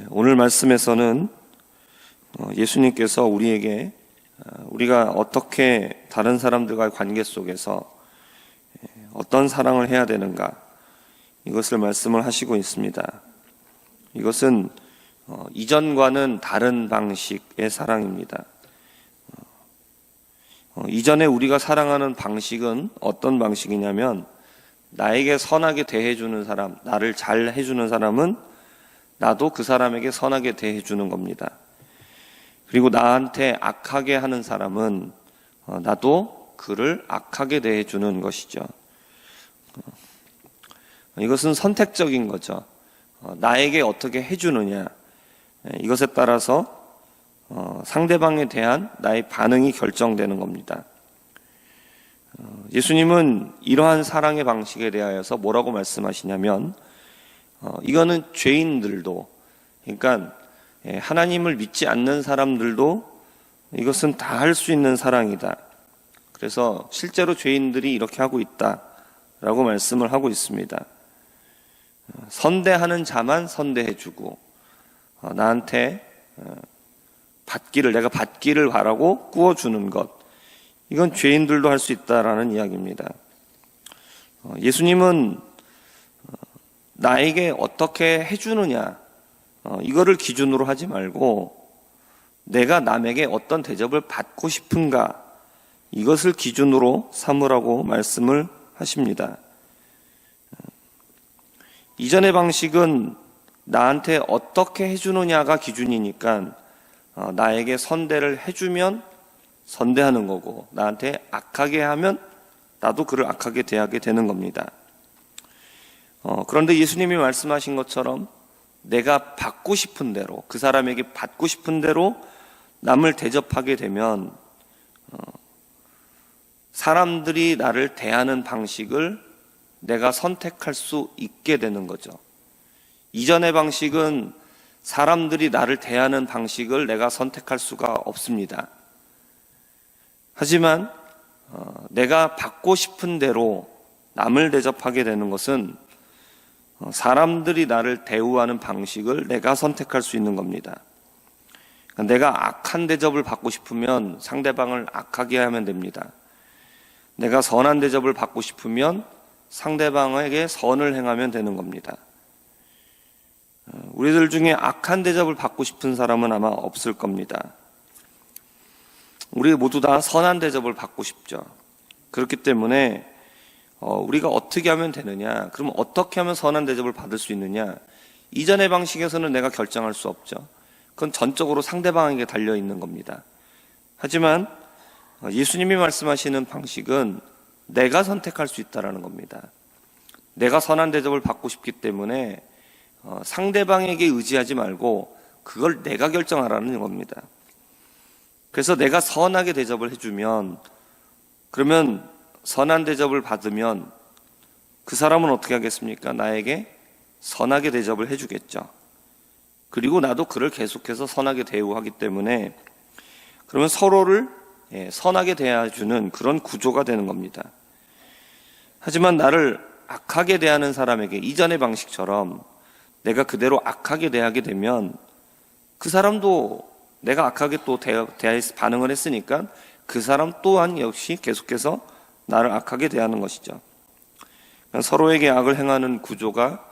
오늘 말씀에서는 예수님께서 우리에게 우리가 어떻게 다른 사람들과의 관계 속에서 어떤 사랑을 해야 되는가, 이것을 말씀을 하시고 있습니다. 이것은 이전과는 다른 방식의 사랑입니다. 이전에 우리가 사랑하는 방식은 어떤 방식이냐면, 나에게 선하게 대해주는 사람, 나를 잘 해주는 사람은 나도 그 사람에게 선하게 대해주는 겁니다. 그리고 나한테 악하게 하는 사람은 나도 그를 악하게 대해주는 것이죠. 이것은 선택적인 거죠. 나에게 어떻게 해주느냐, 이것에 따라서 상대방에 대한 나의 반응이 결정되는 겁니다. 예수님은 이러한 사랑의 방식에 대하여서 뭐라고 말씀하시냐면, 이거는 죄인들도, 그러니까 하나님을 믿지 않는 사람들도 이것은 다 할 수 있는 사랑이다. 그래서 실제로 죄인들이 이렇게 하고 있다라고 말씀을 하고 있습니다. 선대하는 자만 선대해주고, 나한테 내가 받기를 바라고 꾸어주는 것, 이건 죄인들도 할 수 있다라는 이야기입니다. 예수님은 나에게 어떻게 해주느냐, 이거를 기준으로 하지 말고 내가 남에게 어떤 대접을 받고 싶은가, 이것을 기준으로 삼으라고 말씀을 하십니다. 이전의 방식은 나한테 어떻게 해주느냐가 기준이니까 나에게 선대를 해주면 선대하는 거고, 나한테 악하게 하면 나도 그를 악하게 대하게 되는 겁니다. 그런데 예수님이 말씀하신 것처럼 내가 받고 싶은 대로, 그 사람에게 받고 싶은 대로 남을 대접하게 되면 사람들이 나를 대하는 방식을 내가 선택할 수 있게 되는 거죠. 이전의 방식은 사람들이 나를 대하는 방식을 내가 선택할 수가 없습니다. 하지만 내가 받고 싶은 대로 남을 대접하게 되는 것은 사람들이 나를 대우하는 방식을 내가 선택할 수 있는 겁니다. 내가 악한 대접을 받고 싶으면 상대방을 악하게 하면 됩니다. 내가 선한 대접을 받고 싶으면 상대방에게 선을 행하면 되는 겁니다. 우리들 중에 악한 대접을 받고 싶은 사람은 아마 없을 겁니다. 우리 모두 다 선한 대접을 받고 싶죠. 그렇기 때문에 우리가 어떻게 하면 되느냐, 그럼 어떻게 하면 선한 대접을 받을 수 있느냐, 이전의 방식에서는 내가 결정할 수 없죠. 그건 전적으로 상대방에게 달려있는 겁니다. 하지만 예수님이 말씀하시는 방식은 내가 선택할 수 있다는 겁니다. 내가 선한 대접을 받고 싶기 때문에 상대방에게 의지하지 말고 그걸 내가 결정하라는 겁니다. 그래서 내가 선하게 대접을 해주면, 그러면 선한 대접을 받으면 그 사람은 어떻게 하겠습니까? 나에게 선하게 대접을 해주겠죠. 그리고 나도 그를 계속해서 선하게 대우하기 때문에, 그러면 서로를 선하게 대해주는 그런 구조가 되는 겁니다. 하지만 나를 악하게 대하는 사람에게 이전의 방식처럼 내가 그대로 악하게 대하게 되면 그 사람도 내가 악하게 또 반응을 했으니까 그 사람 또한 역시 계속해서 나를 악하게 대하는 것이죠. 서로에게 악을 행하는 구조가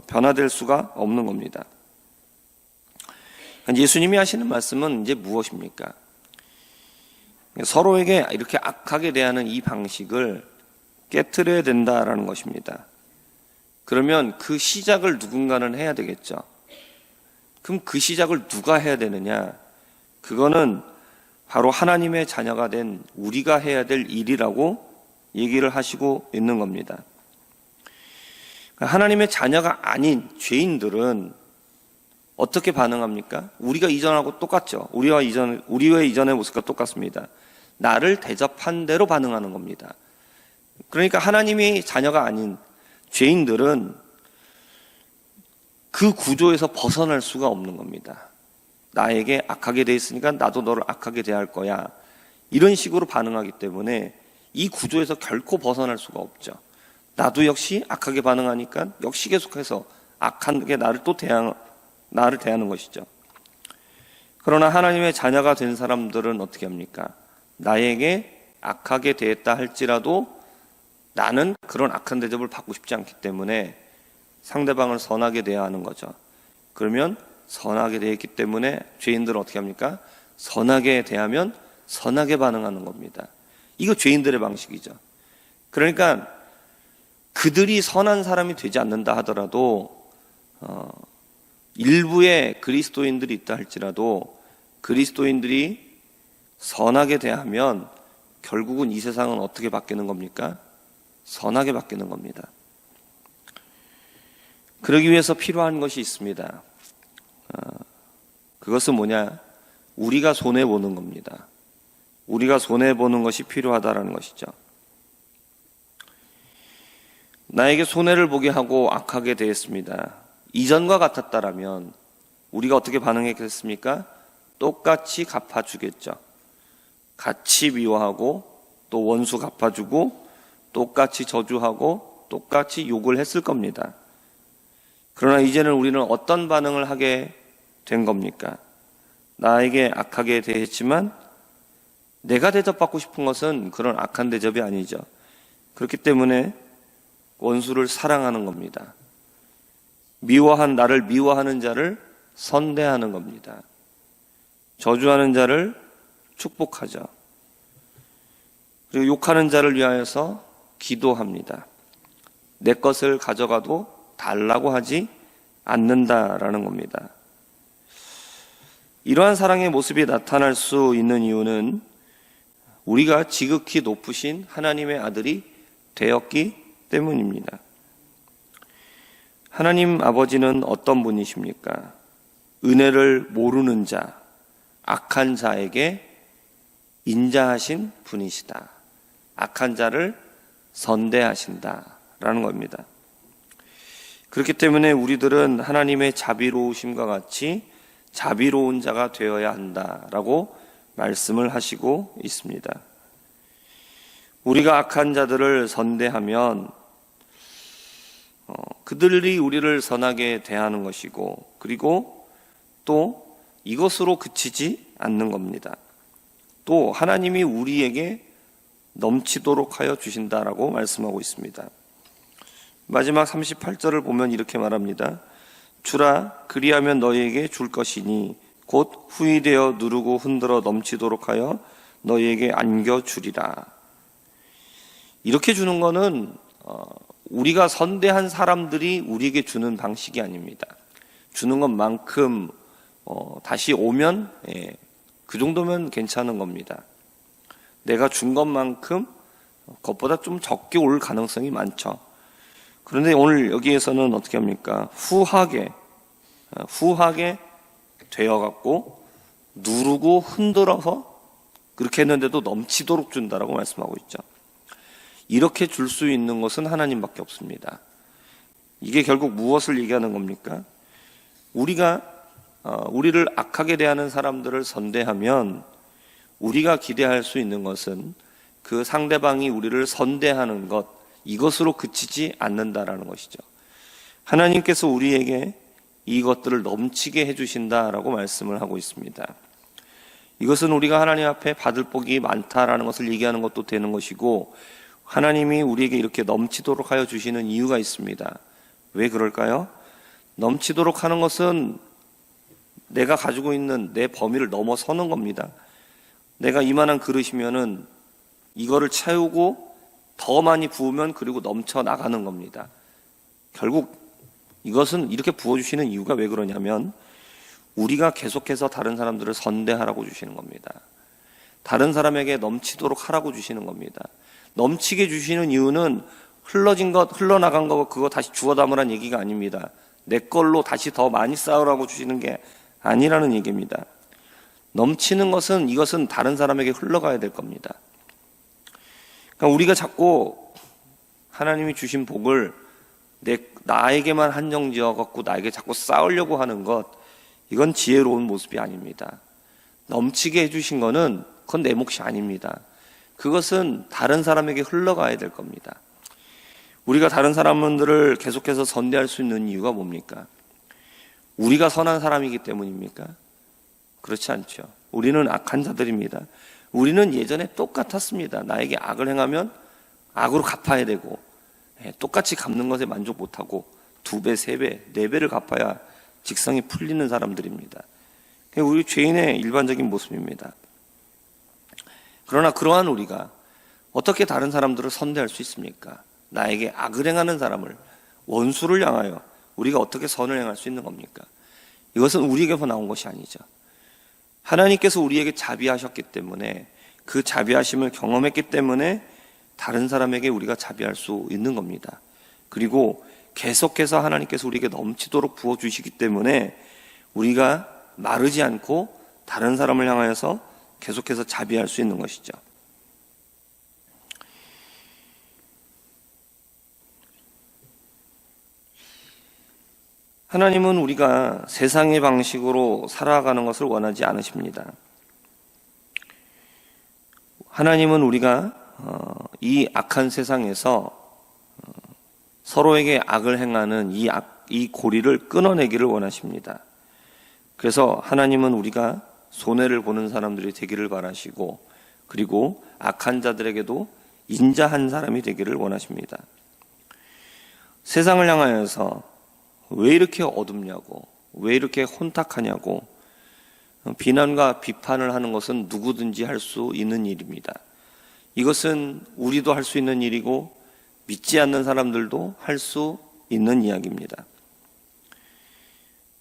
변화될 수가 없는 겁니다. 예수님이 하시는 말씀은 이제 무엇입니까? 서로에게 이렇게 악하게 대하는 이 방식을 깨트려야 된다라는 것입니다. 그러면 그 시작을 누군가는 해야 되겠죠. 그럼 그 시작을 누가 해야 되느냐? 그거는 바로 하나님의 자녀가 된 우리가 해야 될 일이라고 얘기를 하시고 있는 겁니다. 하나님의 자녀가 아닌 죄인들은 어떻게 반응합니까? 우리가 이전하고 똑같죠. 우리의 이전의 모습과 똑같습니다. 나를 대접한 대로 반응하는 겁니다. 그러니까 하나님의 자녀가 아닌 죄인들은 그 구조에서 벗어날 수가 없는 겁니다. 나에게 악하게 돼 있으니까 나도 너를 악하게 대할 거야, 이런 식으로 반응하기 때문에 이 구조에서 결코 벗어날 수가 없죠. 나도 역시 악하게 반응하니까 역시 계속해서 악한 게 나를 또 나를 대하는 것이죠. 그러나 하나님의 자녀가 된 사람들은 어떻게 합니까? 나에게 악하게 대했다 할지라도 나는 그런 악한 대접을 받고 싶지 않기 때문에 상대방을 선하게 대해야 하는 거죠. 그러면 선하게 대했기 때문에 죄인들은 어떻게 합니까? 선하게 대하면 선하게 반응하는 겁니다. 이거 죄인들의 방식이죠. 그러니까 그들이 선한 사람이 되지 않는다 하더라도 일부의 그리스도인들이 있다 할지라도 그리스도인들이 선하게 대하면 결국은 이 세상은 어떻게 바뀌는 겁니까? 선하게 바뀌는 겁니다. 그러기 위해서 필요한 것이 있습니다. 그것은 뭐냐? 우리가 손해보는 겁니다. 우리가 손해보는 것이 필요하다라는 것이죠. 나에게 손해를 보게 하고 악하게 대했습니다. 이전과 같았다라면 우리가 어떻게 반응했겠습니까? 똑같이 갚아주겠죠. 같이 미워하고 또 원수 갚아주고 똑같이 저주하고 똑같이 욕을 했을 겁니다. 그러나 이제는 우리는 어떤 반응을 하게 된 겁니까? 나에게 악하게 대했지만 내가 대접받고 싶은 것은 그런 악한 대접이 아니죠. 그렇기 때문에 원수를 사랑하는 겁니다. 나를 미워하는 자를 선대하는 겁니다. 저주하는 자를 축복하죠. 그리고 욕하는 자를 위하여서 기도합니다. 내 것을 가져가도 달라고 하지 않는다라는 겁니다. 이러한 사랑의 모습이 나타날 수 있는 이유는 우리가 지극히 높으신 하나님의 아들이 되었기 때문입니다. 하나님 아버지는 어떤 분이십니까? 은혜를 모르는 자, 악한 자에게 인자하신 분이시다. 악한 자를 선대하신다라는 겁니다. 그렇기 때문에 우리들은 하나님의 자비로우심과 같이 자비로운 자가 되어야 한다라고 말씀을 하시고 있습니다. 우리가 악한 자들을 선대하면 그들이 우리를 선하게 대하는 것이고, 그리고 또 이것으로 그치지 않는 겁니다. 또 하나님이 우리에게 넘치도록 하여 주신다라고 말씀하고 있습니다. 마지막 38절을 보면 이렇게 말합니다. 주라, 그리하면 너희에게 줄 것이니 곧 후이되어 누르고 흔들어 넘치도록 하여 너희에게 안겨주리라. 이렇게 주는 거는 우리가 선대한 사람들이 우리에게 주는 방식이 아닙니다. 주는 것만큼 다시 오면 그 정도면 괜찮은 겁니다. 내가 준 것만큼 그것보다 좀 적게 올 가능성이 많죠. 그런데 오늘 여기에서는 어떻게 합니까? 후하게 되어갖고 누르고 흔들어서 그렇게 했는데도 넘치도록 준다라고 말씀하고 있죠. 이렇게 줄 수 있는 것은 하나님밖에 없습니다. 이게 결국 무엇을 얘기하는 겁니까? 우리가 우리를 악하게 대하는 사람들을 선대하면 우리가 기대할 수 있는 것은 그 상대방이 우리를 선대하는 것, 이것으로 그치지 않는다라는 것이죠. 하나님께서 우리에게 이것들을 넘치게 해주신다라고 말씀을 하고 있습니다. 이것은 우리가 하나님 앞에 받을 복이 많다라는 것을 얘기하는 것도 되는 것이고, 하나님이 우리에게 이렇게 넘치도록 하여 주시는 이유가 있습니다. 왜 그럴까요? 넘치도록 하는 것은 내가 가지고 있는 내 범위를 넘어서는 겁니다. 내가 이만한 그릇이면은 이거를 채우고 더 많이 부으면 그리고 넘쳐 나가는 겁니다. 결국 이것은 이렇게 부어주시는 이유가 왜 그러냐면 우리가 계속해서 다른 사람들을 선대하라고 주시는 겁니다. 다른 사람에게 넘치도록 하라고 주시는 겁니다. 넘치게 주시는 이유는 흘러나간 거 그거 다시 주워 담으라는 얘기가 아닙니다. 내 걸로 다시 더 많이 쌓으라고 주시는 게 아니라는 얘기입니다. 넘치는 것은 이것은 다른 사람에게 흘러가야 될 겁니다. 그러니까 우리가 자꾸 하나님이 주신 복을 나에게만 한정지어 갖고 나에게 자꾸 쌓으려고 하는 것, 이건 지혜로운 모습이 아닙니다. 넘치게 해주신 거는 그건 내 몫이 아닙니다. 그것은 다른 사람에게 흘러가야 될 겁니다. 우리가 다른 사람들을 계속해서 선대할 수 있는 이유가 뭡니까? 우리가 선한 사람이기 때문입니까? 그렇지 않죠. 우리는 악한 자들입니다. 우리는 예전에 똑같았습니다. 나에게 악을 행하면 악으로 갚아야 되고, 똑같이 갚는 것에 만족 못하고 2배, 3배, 4배를 갚아야 직성이 풀리는 사람들입니다. 우리 죄인의 일반적인 모습입니다. 그러나 그러한 우리가 어떻게 다른 사람들을 선대할 수 있습니까? 나에게 악을 행하는 사람을, 원수를 향하여 우리가 어떻게 선을 행할 수 있는 겁니까? 이것은 우리에게서 나온 것이 아니죠. 하나님께서 우리에게 자비하셨기 때문에, 그 자비하심을 경험했기 때문에 다른 사람에게 우리가 자비할 수 있는 겁니다. 그리고 계속해서 하나님께서 우리에게 넘치도록 부어주시기 때문에 우리가 마르지 않고 다른 사람을 향하여서 계속해서 자비할 수 있는 것이죠. 하나님은 우리가 세상의 방식으로 살아가는 것을 원하지 않으십니다. 하나님은 우리가 이 악한 세상에서 서로에게 악을 행하는 이 고리를 끊어내기를 원하십니다. 그래서 하나님은 우리가 손해를 보는 사람들이 되기를 바라시고, 그리고 악한 자들에게도 인자한 사람이 되기를 원하십니다. 세상을 향하여서 왜 이렇게 어둡냐고, 왜 이렇게 혼탁하냐고 비난과 비판을 하는 것은 누구든지 할 수 있는 일입니다. 이것은 우리도 할 수 있는 일이고 믿지 않는 사람들도 할 수 있는 이야기입니다.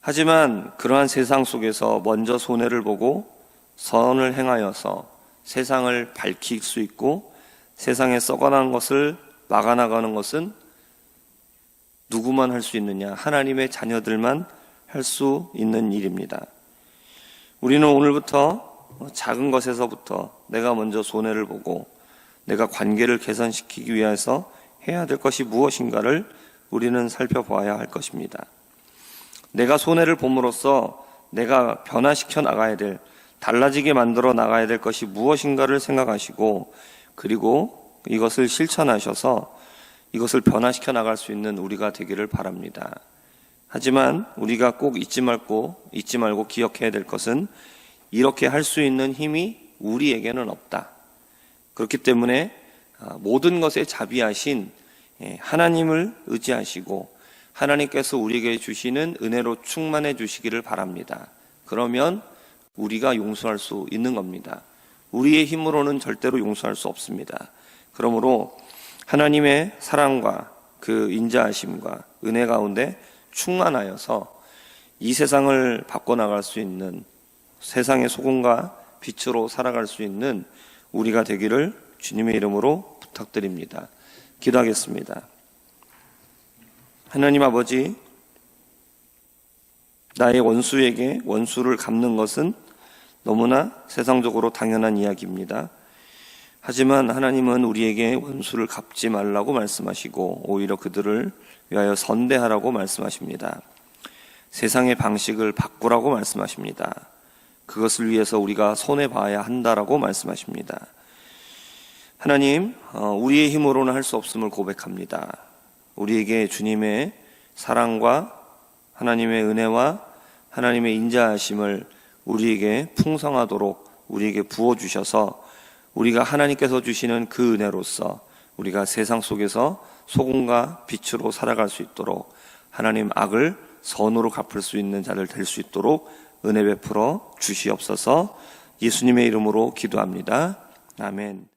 하지만 그러한 세상 속에서 먼저 손해를 보고 선을 행하여서 세상을 밝힐 수 있고 세상에 썩어난 것을 막아나가는 것은 누구만 할 수 있느냐? 하나님의 자녀들만 할 수 있는 일입니다. 우리는 오늘부터 작은 것에서부터 내가 먼저 손해를 보고 내가 관계를 개선시키기 위해서 해야 될 것이 무엇인가를 우리는 살펴봐야 할 것입니다. 내가 손해를 봄으로써 내가 변화시켜 나가야 될, 달라지게 만들어 나가야 될 것이 무엇인가를 생각하시고, 그리고 이것을 실천하셔서 이것을 변화시켜 나갈 수 있는 우리가 되기를 바랍니다. 하지만 우리가 꼭 잊지 말고 기억해야 될 것은 이렇게 할 수 있는 힘이 우리에게는 없다. 그렇기 때문에 모든 것에 자비하신 하나님을 의지하시고 하나님께서 우리에게 주시는 은혜로 충만해 주시기를 바랍니다. 그러면 우리가 용서할 수 있는 겁니다. 우리의 힘으로는 절대로 용서할 수 없습니다. 그러므로 하나님의 사랑과 그 인자하심과 은혜 가운데 충만하여서 이 세상을 바꿔나갈 수 있는, 세상의 소금과 빛으로 살아갈 수 있는 우리가 되기를 주님의 이름으로 부탁드립니다. 기도하겠습니다. 하나님 아버지, 나의 원수에게 원수를 갚는 것은 너무나 세상적으로 당연한 이야기입니다. 하지만 하나님은 우리에게 원수를 갚지 말라고 말씀하시고 오히려 그들을 위하여 선대하라고 말씀하십니다. 세상의 방식을 바꾸라고 말씀하십니다. 그것을 위해서 우리가 손해봐야 한다라고 말씀하십니다. 하나님, 우리의 힘으로는 할 수 없음을 고백합니다. 우리에게 주님의 사랑과 하나님의 은혜와 하나님의 인자하심을 우리에게 풍성하도록 우리에게 부어주셔서 우리가 하나님께서 주시는 그 은혜로서 우리가 세상 속에서 소금과 빛으로 살아갈 수 있도록, 하나님 악을 선으로 갚을 수 있는 자들 될 수 있도록 은혜 베풀어 주시옵소서. 예수님의 이름으로 기도합니다. 아멘.